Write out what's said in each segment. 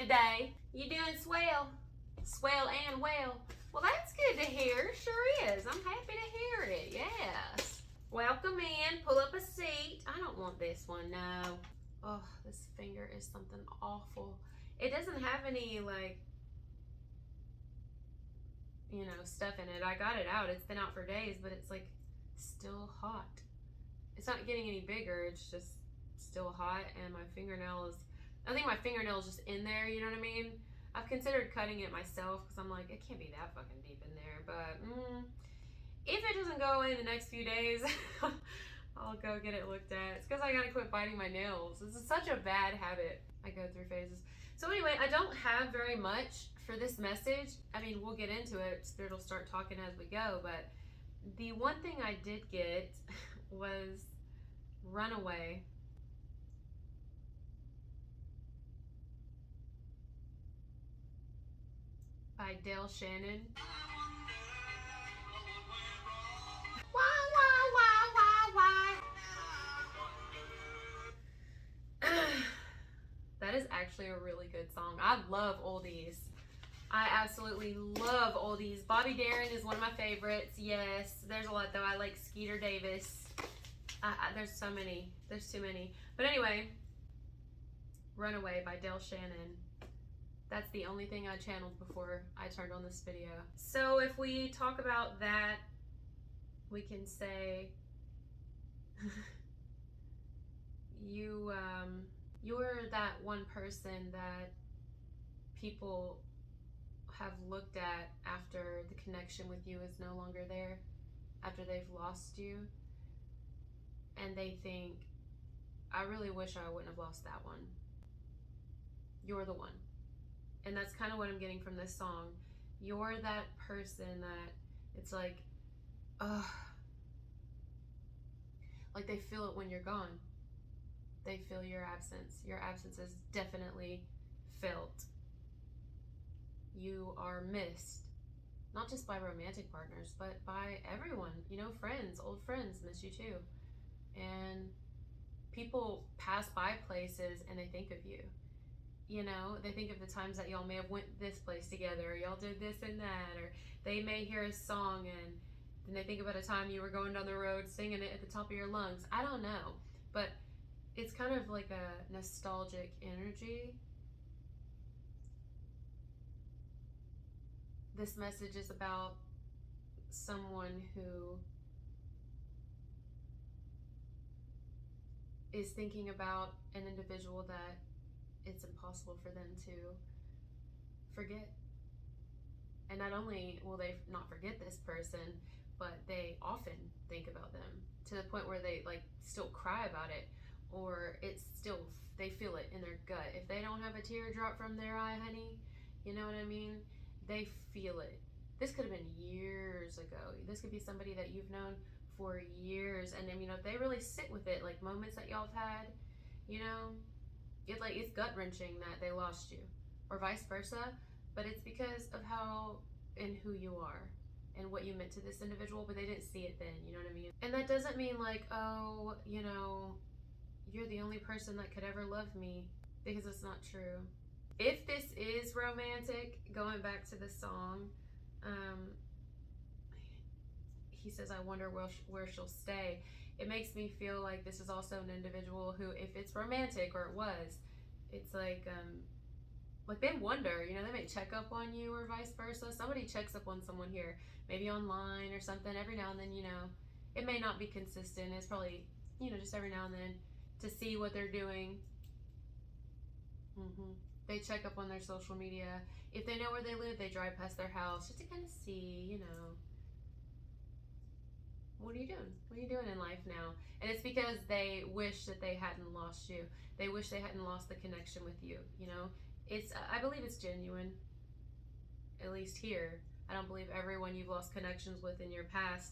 today? You doing swell? Swell and well. Well, that's good to hear. Sure is. I'm happy to hear it. Yes. Welcome in. Pull up a seat. I don't want this one. No. Oh, this finger is something awful. It doesn't have any, like, you know, stuff in it. I got it out. It's been out for days, but it's, like, still hot. It's not getting any bigger. It's just still hot, and my fingernail is, I think my fingernail is just in there, you know what I mean? I've considered cutting it myself because I'm like, it can't be that fucking deep in there, but if it doesn't go away in the next few days, I'll go get it looked at. It's because I gotta quit biting my nails. This is such a bad habit. I go through phases. So anyway, I don't have very much for this message. I mean, we'll get into it. Spirit will start talking as we go, but the one thing I did get was Runaway. By Dale Shannon. Why, why? That is actually a really good song. I love oldies. I absolutely love oldies. Bobby Darin is one of my favorites. Yes, there's a lot though. I like Skeeter Davis. There's so many. There's too many. But anyway, Runaway by Dale Shannon. That's the only thing I channeled before I turned on this video. So if we talk about that, we can say you're that one person that people have looked at after the connection with you is no longer there, after they've lost you, and they think, I really wish I wouldn't have lost that one. You're the one. And that's kind of what I'm getting from this song. You're that person that it's like, ugh. Like they feel it when you're gone. They feel your absence. Your absence is definitely felt. You are missed. Not just by romantic partners, but by everyone. You know, friends, old friends miss you too. And people pass by places and they think of you. You know, they think of the times that y'all may have went this place together, or y'all did this and that, or they may hear a song and then they think about a time you were going down the road singing it at the top of your lungs. I don't know, but it's kind of like a nostalgic energy. This message is about someone who is thinking about an individual that it's impossible for them to forget. And not only will they not forget this person, but they often think about them to the point where they like still cry about it, or it's still, they feel it in their gut. If they don't have a teardrop from their eye, honey, you know what I mean? They feel it. This could have been years ago. This could be somebody that you've known for years. And then, you know, if they really sit with it, like moments that y'all have had, you know, it's gut-wrenching that they lost you, or vice versa, but it's because of how and who you are and what you meant to this individual, but they didn't see it then, you know what I mean? And that doesn't mean like, oh, you know, you're the only person that could ever love me, because it's not true. If this is romantic, going back to the song, he says, I wonder where she'll stay. It makes me feel like this is also an individual who, if it's romantic, or it was, it's like they wonder, you know, they may check up on you or vice versa. Somebody checks up on someone here, maybe online or something, every now and then, you know. It may not be consistent. It's probably, you know, just every now and then to see what they're doing. They check up on their social media. If they know where they live, they drive past their house just to kind of see, you know, what are you doing? What are you doing in life now? And it's because they wish that they hadn't lost you. They wish they hadn't lost the connection with you, you know? I believe it's genuine, at least here. I don't believe everyone you've lost connections with in your past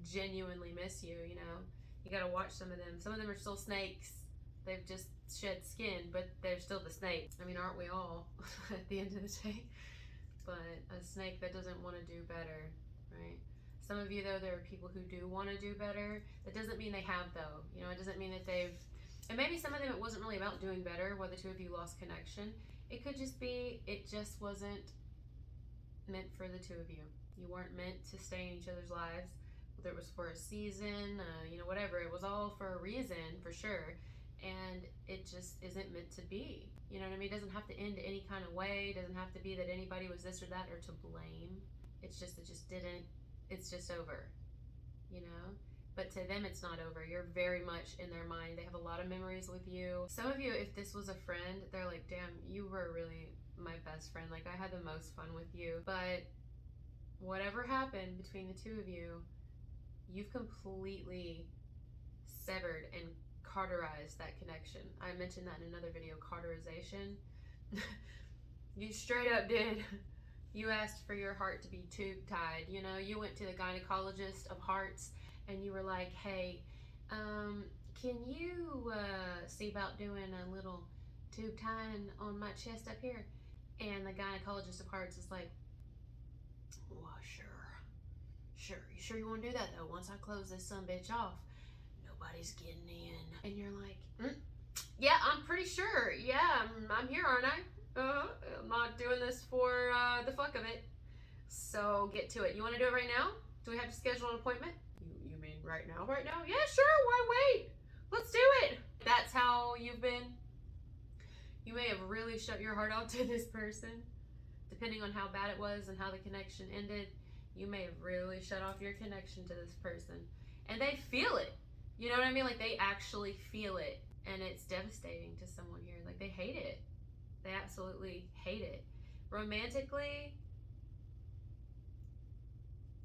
genuinely miss you, you know? You gotta watch some of them. Some of them are still snakes. They've just shed skin, but they're still the snakes. I mean, aren't we all at the end of the day? But a snake that doesn't want to do better, right? Some of you, though, there are people who do want to do better. That doesn't mean they have, though. You know, it doesn't mean that they've And maybe some of them it wasn't really about doing better, where the two of you lost connection. It could just be it just wasn't meant for the two of you. You weren't meant to stay in each other's lives, whether it was for a season, whatever. It was all for a reason, for sure. And it just isn't meant to be. You know what I mean? It doesn't have to end any kind of way. It doesn't have to be that anybody was this or that or to blame. It's just, it just didn't, it's just over, you know? But to them, it's not over. You're very much in their mind. They have a lot of memories with you. Some of you, if this was a friend, they're like, damn, you were really my best friend. Like, I had the most fun with you. But whatever happened between the two of you, you've completely severed and cauterized that connection. I mentioned that in another video, cauterization. You straight up did. You asked for your heart to be tube tied. You know, you went to the gynecologist of hearts and you were like, hey, can you see about doing a little tube tying on my chest up here? And the gynecologist of hearts is like, well, sure. You sure you want to do that though? Once I close this sumbitch off, nobody's getting in. And you're like, yeah, I'm pretty sure. Yeah, I'm here, aren't I? I'm not doing this for the fuck of it. So get to it. You want to do it right now? Do we have to schedule an appointment? You mean right now? Right now? Yeah, sure. Why wait? Let's do it. That's how you've been. You may have really shut your heart out to this person. Depending on how bad it was and how the connection ended, you may have really shut off your connection to this person. And they feel it. You know what I mean? Like, they actually feel it. And it's devastating to someone here. Like, they hate it. They absolutely hate it. Romantically,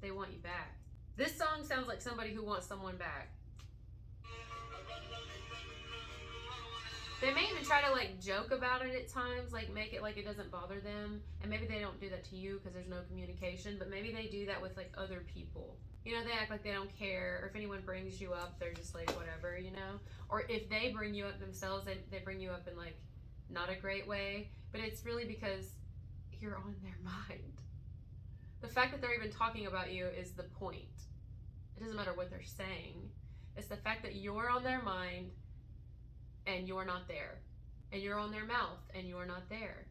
they want you back. This song sounds like somebody who wants someone back. They may even try to like joke about it at times, like make it like it doesn't bother them. And maybe they don't do that to you because there's no communication, but maybe they do that with like other people. You know, they act like they don't care, or if anyone brings you up, they're just like, whatever, you know? Or if they bring you up themselves, they bring you up in like not a great way, but it's really because you're on their mind. The fact that they're even talking about you is the point. It doesn't matter what they're saying. It's the fact that you're on their mind and you're not there. And you're on their mouth and you're not there.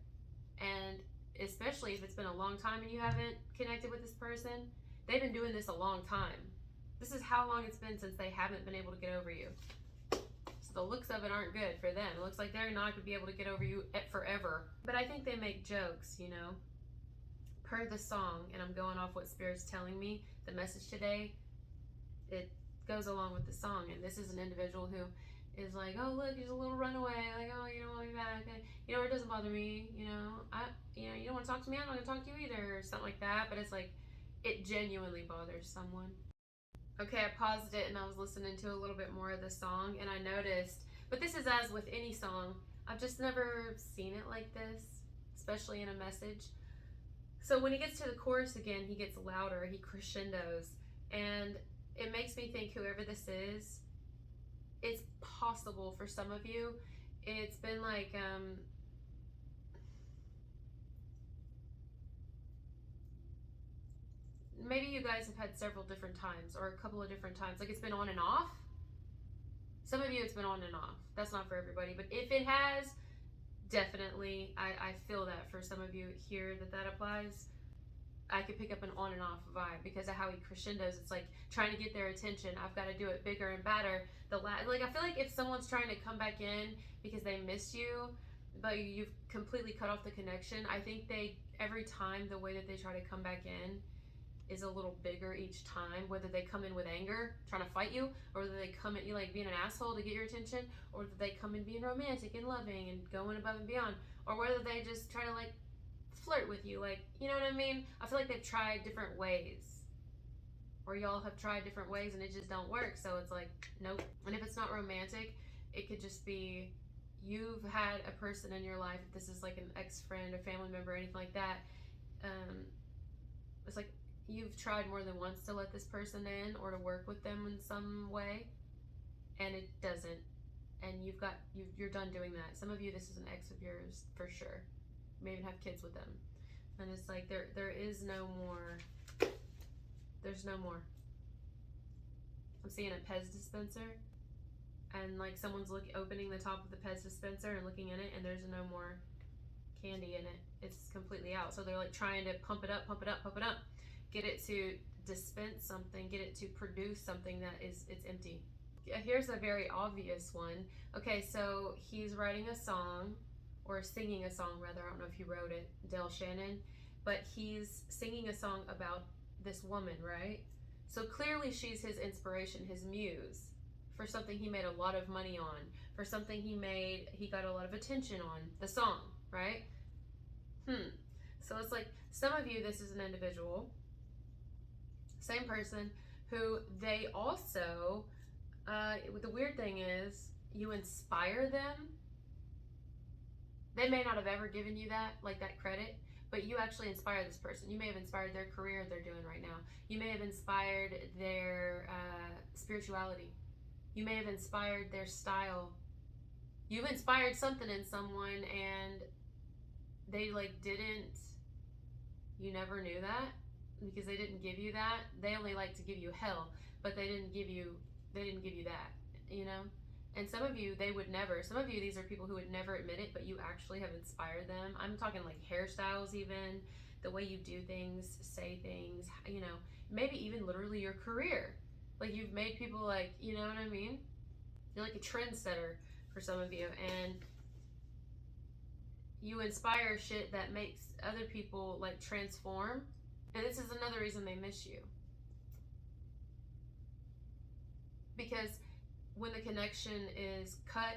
And especially if it's been a long time and you haven't connected with this person, they've been doing this a long time. This is how long it's been since they haven't been able to get over you. So the looks of it aren't good for them. It looks like they're not going to be able to get over you forever. But I think they make jokes, you know. Per the song, and I'm going off what Spirit's telling me, the message today, it goes along with the song. And this is an individual who is like, oh look, he's a little runaway, like, oh, you don't want me back, and, you know, it doesn't bother me, you don't want to talk to me, I'm not going to talk to you either, or something like that. But it's like, it genuinely bothers someone. Okay, I paused it and I was listening to a little bit more of the song, and I noticed, but this is as with any song, I've just never seen it like this, especially in a message. So when he gets to the chorus again, he gets louder, he crescendos, and it makes me think whoever this is, it's possible for some of you, it's been like, maybe you guys have had several different times, or a couple of different times, like it's been on and off. Some of you it's been on and off. That's not for everybody, but if it has, definitely, I feel that for some of you here that applies. I could pick up an on and off vibe because of how he crescendos. It's like trying to get their attention. I've got to do it bigger and better. Like, I feel like if someone's trying to come back in because they missed you, but you've completely cut off the connection, I think every time the way that they try to come back in is a little bigger each time, whether they come in with anger, trying to fight you, or whether they come at you like being an asshole to get your attention, or whether they come in being romantic and loving and going above and beyond, or whether they just try to like flirt with you, like, you know what I mean? I feel like they've tried different ways, or y'all have tried different ways and it just don't work. So it's like, nope. And if it's not romantic, it could just be you've had a person in your life, if this is like an ex-friend, a family member, anything like that, it's like you've tried more than once to let this person in or to work with them in some way, and it doesn't, and you're done doing that. Some of you, this is an ex of yours for sure. You may even have kids with them, and it's like there is no more. There's no more. I'm seeing a Pez dispenser. and like someone's opening the top of the Pez dispenser and looking in it, and there's no more candy in it. It's completely out. So they're like trying to pump it up, pump it up, pump it up, get it to dispense something, get it to produce something that is it's empty. Here's a very obvious one. Okay, so he's writing a song, or singing a song rather. I don't know if he wrote it, Dale Shannon, but he's singing a song about this woman, right? So clearly she's his inspiration, his muse, for something he made a lot of money on, for something he got a lot of attention on, the song, right? So it's like, some of you, this is an individual, same person, who they also, the weird thing is, you inspire them. They may not have ever given you that, like that credit, but you actually inspire this person. You may have inspired their career they're doing right now. You may have inspired their spirituality. You may have inspired their style. You've inspired something in someone, and they like didn't, you never knew that because they didn't give you that. They only like to give you hell, but they didn't give you that, you know? And some of you, some of you, these are people who would never admit it, but you actually have inspired them. I'm talking like hairstyles even, the way you do things, say things, you know, maybe even literally your career. Like you've made people like, you know what I mean? You're like a trendsetter for some of you, and you inspire shit that makes other people like transform. And this is another reason they miss you. Because when the connection is cut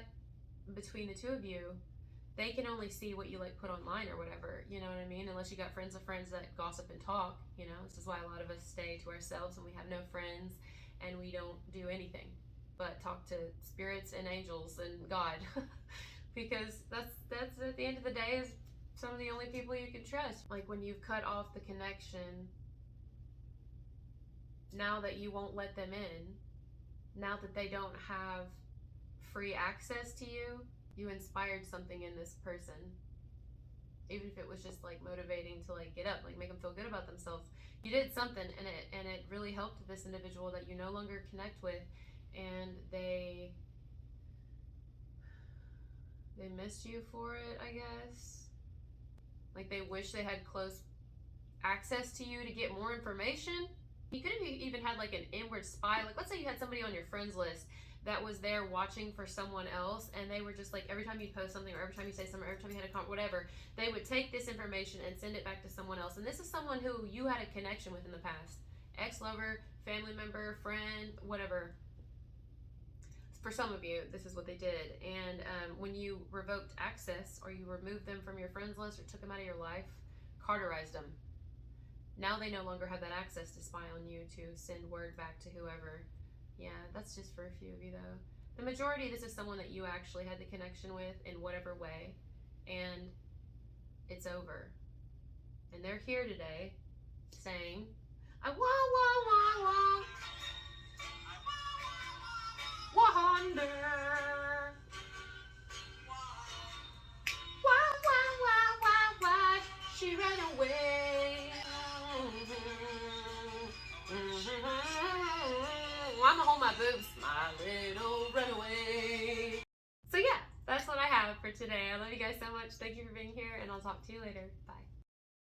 between the two of you, they can only see what you like put online or whatever, you know what I mean? Unless you got friends of friends that gossip and talk, you know. This is why a lot of us stay to ourselves and we have no friends and we don't do anything but talk to spirits and angels and God. Because that's at the end of the day is some of the only people you can trust. Like when you've cut off the connection, now that you won't let them in, now that they don't have free access to you, you inspired something in this person. Even if it was just like motivating to like get up, like make them feel good about themselves. You did something, and it really helped this individual that you no longer connect with, and they missed you for it, I guess. Like they wish they had close access to you to get more information. You could have even had like an inward spy. Like let's say you had somebody on your friends list that was there watching for someone else, and they were just like, every time you post something or every time you say something or every time you had a comment, whatever, they would take this information and send it back to someone else. And this is someone who you had a connection with in the past. Ex-lover, family member, friend, whatever. For some of you, this is what they did. And when you revoked access or you removed them from your friends list or took them out of your life, cauterized them. Now they no longer have that access to spy on you, to send word back to whoever. Yeah, that's just for a few of you though. The majority, this is someone that you actually had the connection with in whatever way, and it's over. And they're here today saying, I wonder why she ran away. I'm gonna hold my boobs, my little runaway. So yeah, that's what I have for today. I love you guys so much. Thank you for being here, and I'll talk to you later. Bye.